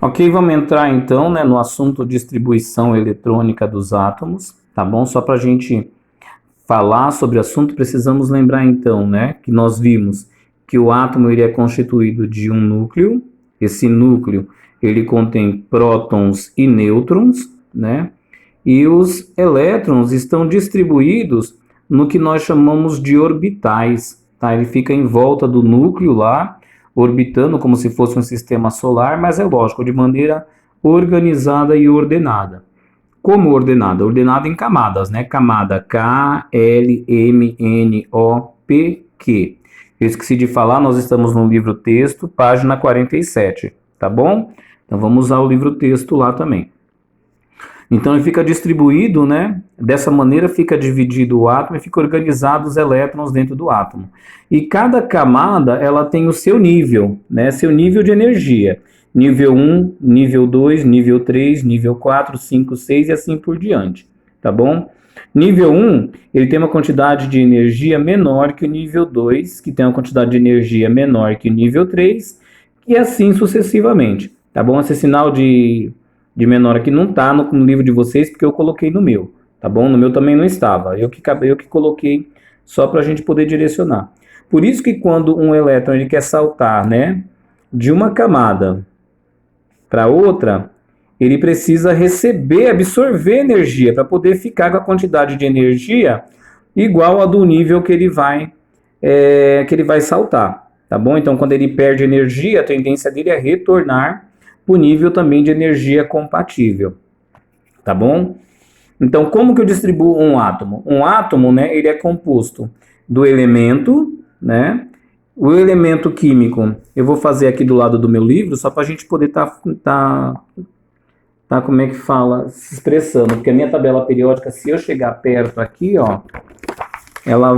Ok, vamos entrar então, né, no assunto distribuição eletrônica dos átomos, tá bom? Só para a gente falar sobre o assunto, precisamos lembrar então, né, que nós vimos que o átomo ele é constituído de um núcleo. Esse núcleo ele contém prótons e nêutrons, né? E os elétrons estão distribuídos no que nós chamamos de orbitais, tá? Ele fica em volta do núcleo lá, orbitando como se fosse um sistema solar, mas é lógico, de maneira organizada e ordenada. Como ordenada? Ordenada em camadas, né? Camada K, L, M, N, O, P, Q. Eu esqueci de falar, nós estamos no livro texto, página 47, tá bom? Então vamos usar o livro texto lá também. Então ele fica distribuído, né? Dessa maneira fica dividido o átomo e fica organizado os elétrons dentro do átomo. E cada camada, ela tem o seu nível, né? Seu nível de energia. Nível 1, nível 2, nível 3, nível 4, 5, 6 e assim por diante, tá bom? Nível 1, ele tem uma quantidade de energia menor que o nível 2, que tem uma quantidade de energia menor que o nível 3, e assim sucessivamente, tá bom? Esse sinal de menor aqui não está no livro de vocês, porque eu coloquei no meu, tá bom? No meu também não estava, eu que coloquei só para a gente poder direcionar. Por isso que quando um elétron ele quer saltar, né, de uma camada para outra, ele precisa receber, absorver energia para poder ficar com a quantidade de energia igual a do nível que ele vai saltar, tá bom? Então, quando ele perde energia, a tendência dele é retornar para o nível também de energia compatível, tá bom? Então, como que eu distribuo um átomo? Um átomo, né, ele é composto do elemento, né? O elemento químico, eu vou fazer aqui do lado do meu livro, só para a gente poder como é que fala, se expressando, porque a minha tabela periódica, se eu chegar perto aqui, ó, ela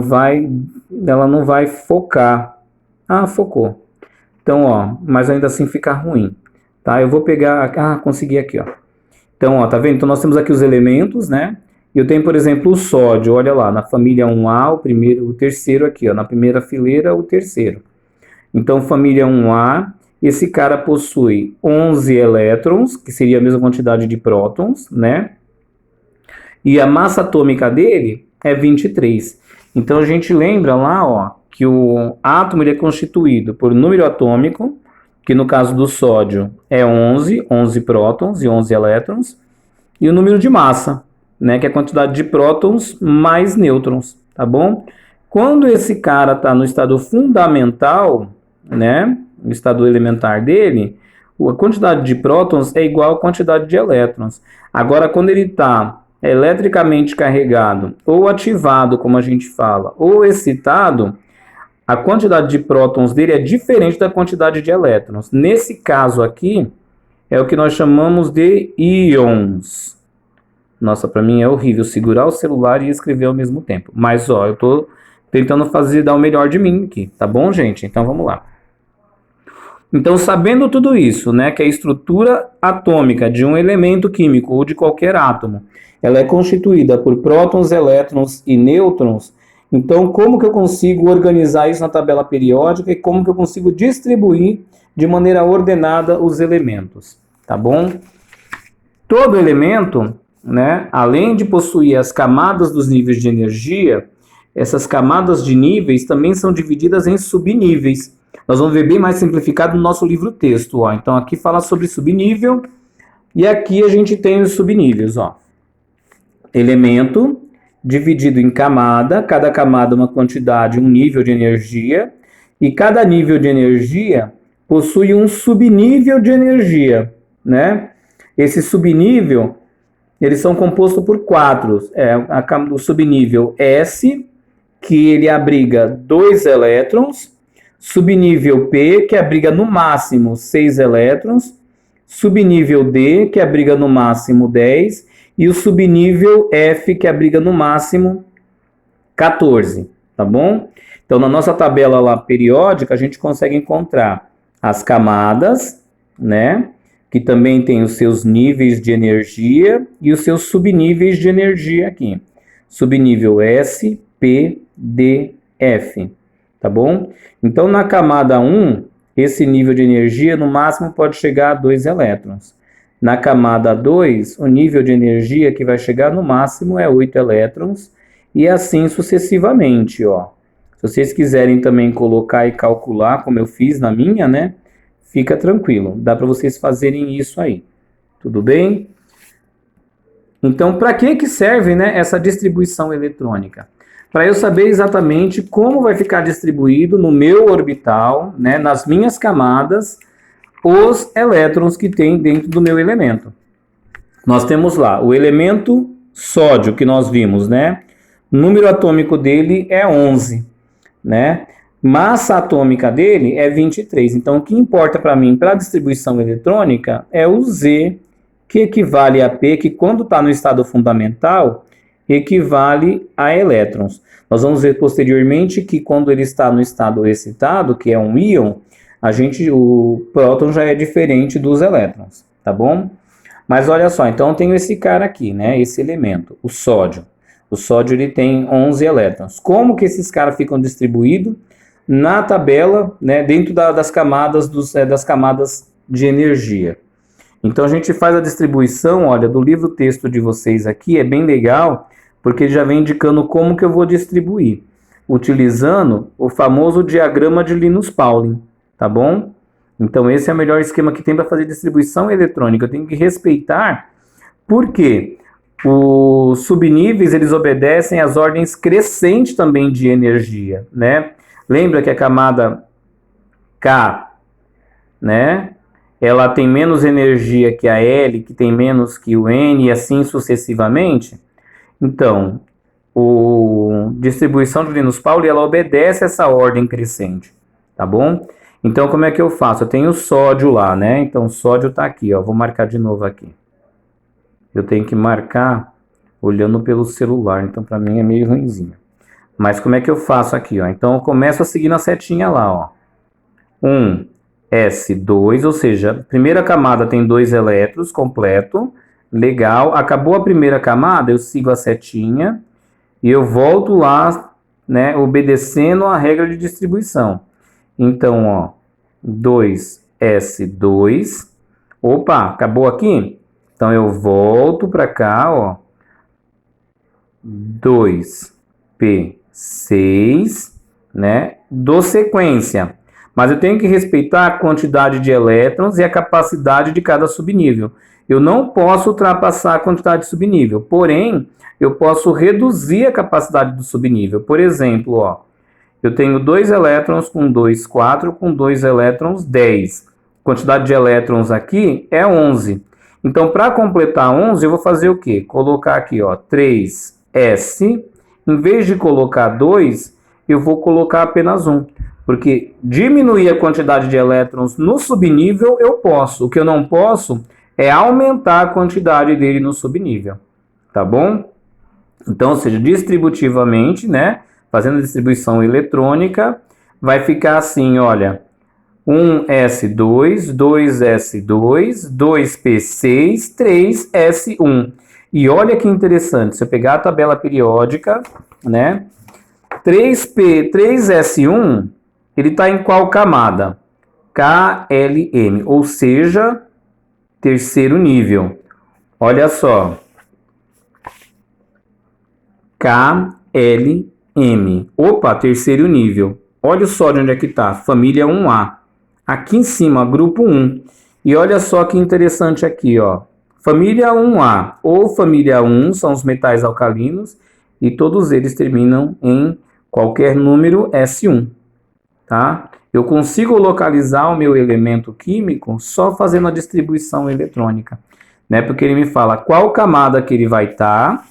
não vai focar. Ah, focou. Então, ó, mas ainda assim fica ruim, tá? Eu vou pegar, consegui aqui, ó. Então, ó, tá vendo? Então nós temos aqui os elementos, né? Eu tenho, por exemplo, o sódio, olha lá, na família 1A, o terceiro aqui, ó, na primeira fileira, o terceiro. Então, família 1A, esse cara possui 11 elétrons, que seria a mesma quantidade de prótons, né? E a massa atômica dele é 23. Então, a gente lembra lá, ó, que o átomo ele é constituído por número atômico, que no caso do sódio é 11 prótons e 11 elétrons, e o número de massa, né, que é a quantidade de prótons mais nêutrons, tá bom? Quando esse cara está no estado fundamental, né, no estado elementar dele, a quantidade de prótons é igual à quantidade de elétrons. Agora, quando ele está eletricamente carregado, ou ativado, como a gente fala, ou excitado, a quantidade de prótons dele é diferente da quantidade de elétrons. Nesse caso aqui, é o que nós chamamos de íons. Nossa, para mim é horrível segurar o celular e escrever ao mesmo tempo. Mas, ó, eu tô tentando dar o melhor de mim aqui, tá bom, gente? Então, vamos lá. Então, sabendo tudo isso, né, que a estrutura atômica de um elemento químico ou de qualquer átomo, ela é constituída por prótons, elétrons e nêutrons, então como que eu consigo organizar isso na tabela periódica e como que eu consigo distribuir de maneira ordenada os elementos, tá bom? Todo elemento, né, além de possuir as camadas dos níveis de energia, essas camadas de níveis também são divididas em subníveis. Nós vamos ver bem mais simplificado no nosso livro texto, ó. Então aqui fala sobre subnível e aqui a gente tem os subníveis, ó. Elemento dividido em camada, cada camada uma quantidade, um nível de energia, e cada nível de energia possui um subnível de energia, né? Esse subnível, eles são compostos por 4. O subnível S, que ele abriga 2 elétrons, subnível P, que abriga no máximo 6 elétrons, subnível D, que abriga no máximo 10, e o subnível F, que abriga no máximo 14, tá bom? Então, na nossa tabela lá periódica, a gente consegue encontrar as camadas, né? Que também tem os seus níveis de energia e os seus subníveis de energia aqui. Subnível S, P, D, F, tá bom? Então, na camada 1, esse nível de energia no máximo pode chegar a 2 elétrons. Na camada 2, o nível de energia que vai chegar no máximo é 8 elétrons, e assim sucessivamente, ó. Se vocês quiserem também colocar e calcular, como eu fiz na minha, né? Fica tranquilo, dá para vocês fazerem isso aí. Tudo bem? Então, para que serve, né, essa distribuição eletrônica? Para eu saber exatamente como vai ficar distribuído no meu orbital, né, nas minhas camadas, os elétrons que tem dentro do meu elemento. Nós temos lá o elemento sódio que nós vimos, né? O número atômico dele é 11, né? Massa atômica dele é 23. Então, o que importa para mim para a distribuição eletrônica é o Z, que equivale a P, que quando está no estado fundamental, equivale a elétrons. Nós vamos ver posteriormente que quando ele está no estado excitado, que é um íon, o próton já é diferente dos elétrons, tá bom? Mas olha só, então eu tenho esse cara aqui, né? Esse elemento, o sódio. O sódio ele tem 11 elétrons. Como que esses caras ficam distribuídos? Na tabela, né? Dentro das camadas das camadas de energia. Então a gente faz a distribuição, olha, do livro texto de vocês aqui, é bem legal, porque ele já vem indicando como que eu vou distribuir, utilizando o famoso diagrama de Linus Pauling, tá bom? Então esse é o melhor esquema que tem para fazer distribuição eletrônica. Eu tenho que respeitar, porque os subníveis eles obedecem às ordens crescentes também de energia, né? Lembra que a camada K, né? Ela tem menos energia que a L, que tem menos que o N, e assim sucessivamente. Então, a distribuição de Linus Pauling, ela obedece essa ordem crescente, tá bom? Então, como é que eu faço? Eu tenho o sódio lá, né? Então, o sódio está aqui, ó. Vou marcar de novo aqui. Eu tenho que marcar olhando pelo celular, então para mim é meio ruinzinho. Mas como é que eu faço aqui, ó? Então, eu começo a seguir na setinha lá, ó. 1s2, ou seja, a primeira camada tem 2 elétrons completo, legal. Acabou a primeira camada, eu sigo a setinha e eu volto lá, né, obedecendo a regra de distribuição. Então, ó, 2s2. Opa, acabou aqui? Então eu volto para cá, ó. 2p6, né? Dou sequência. Mas eu tenho que respeitar a quantidade de elétrons e a capacidade de cada subnível. Eu não posso ultrapassar a quantidade de subnível, porém, eu posso reduzir a capacidade do subnível. Por exemplo, ó, eu tenho 2 elétrons com 2, 4, com 2 elétrons, 10. A quantidade de elétrons aqui é 11. Então, para completar 11, eu vou fazer o quê? Colocar aqui, ó, 3s. Em vez de colocar 2, eu vou colocar apenas 1. Porque diminuir a quantidade de elétrons no subnível eu posso. O que eu não posso é aumentar a quantidade dele no subnível. Tá bom? Então, ou seja, distributivamente, né? Fazendo a distribuição eletrônica, vai ficar assim, olha. 1s2, 2s2, 2p6, 3s1. E olha que interessante, se eu pegar a tabela periódica, né? 3s1, ele está em qual camada? KLM, ou seja, terceiro nível. Olha só. KLM. Opa, terceiro nível. Olha só de onde é que está. Família 1A. Aqui em cima, grupo 1. E olha só que interessante aqui, ó. Família 1A ou família 1 são os metais alcalinos e todos eles terminam em qualquer número S1, tá? Eu consigo localizar o meu elemento químico só fazendo a distribuição eletrônica, né? Porque ele me fala qual camada que ele vai estar,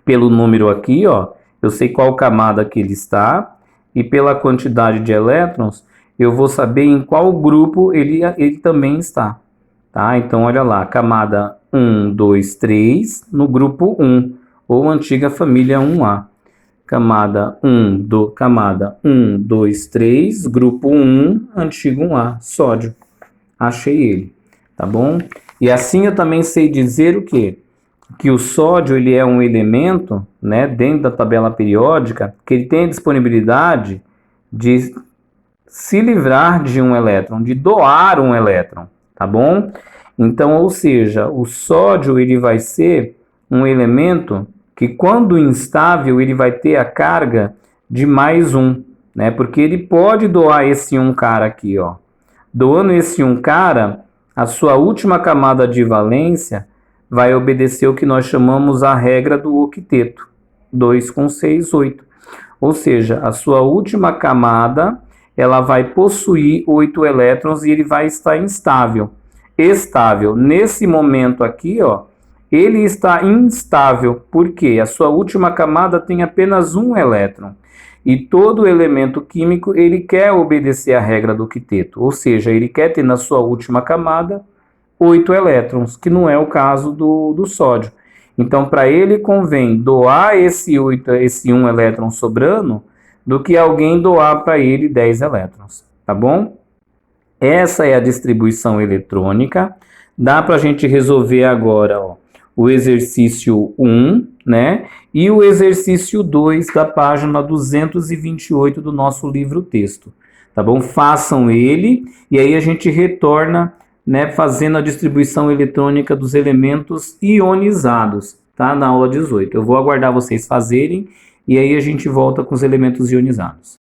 pelo número aqui, ó. Eu sei qual camada que ele está e pela quantidade de elétrons eu vou saber em qual grupo ele também está, tá? Então, olha lá, camada 1, 2, 3, no grupo 1, ou antiga família 1A. Camada 1, 2, 3, grupo 1, antigo 1A, sódio. Achei ele, tá bom? E assim eu também sei dizer o quê? Que o sódio ele é um elemento, né, dentro da tabela periódica, que ele tem a disponibilidade de se livrar de um elétron, de doar um elétron, tá bom? Então, ou seja, o sódio ele vai ser um elemento que, quando instável, ele vai ter a carga de mais um, né? Porque ele pode doar esse um cara aqui, ó. Doando esse um cara, a sua última camada de valência vai obedecer o que nós chamamos a regra do octeto, 2 com 6, 8. Ou seja, a sua última camada, ela vai possuir 8 elétrons e ele vai estar instável. Estável. Nesse momento aqui, ó, ele está instável, porque a sua última camada tem apenas um elétron. E todo elemento químico, ele quer obedecer à regra do octeto, ou seja, ele quer ter na sua última camada 8 elétrons, que não é o caso do sódio. Então, para ele convém doar esse 1 elétron sobrando, do que alguém doar para ele 10 elétrons, tá bom? Essa é a distribuição eletrônica. Dá para a gente resolver agora, ó, o exercício 1, né? E o exercício 2 da página 228 do nosso livro-texto, tá bom? Façam ele e aí a gente retorna, né, fazendo a distribuição eletrônica dos elementos ionizados, tá? Na aula 18. Eu vou aguardar vocês fazerem e aí a gente volta com os elementos ionizados.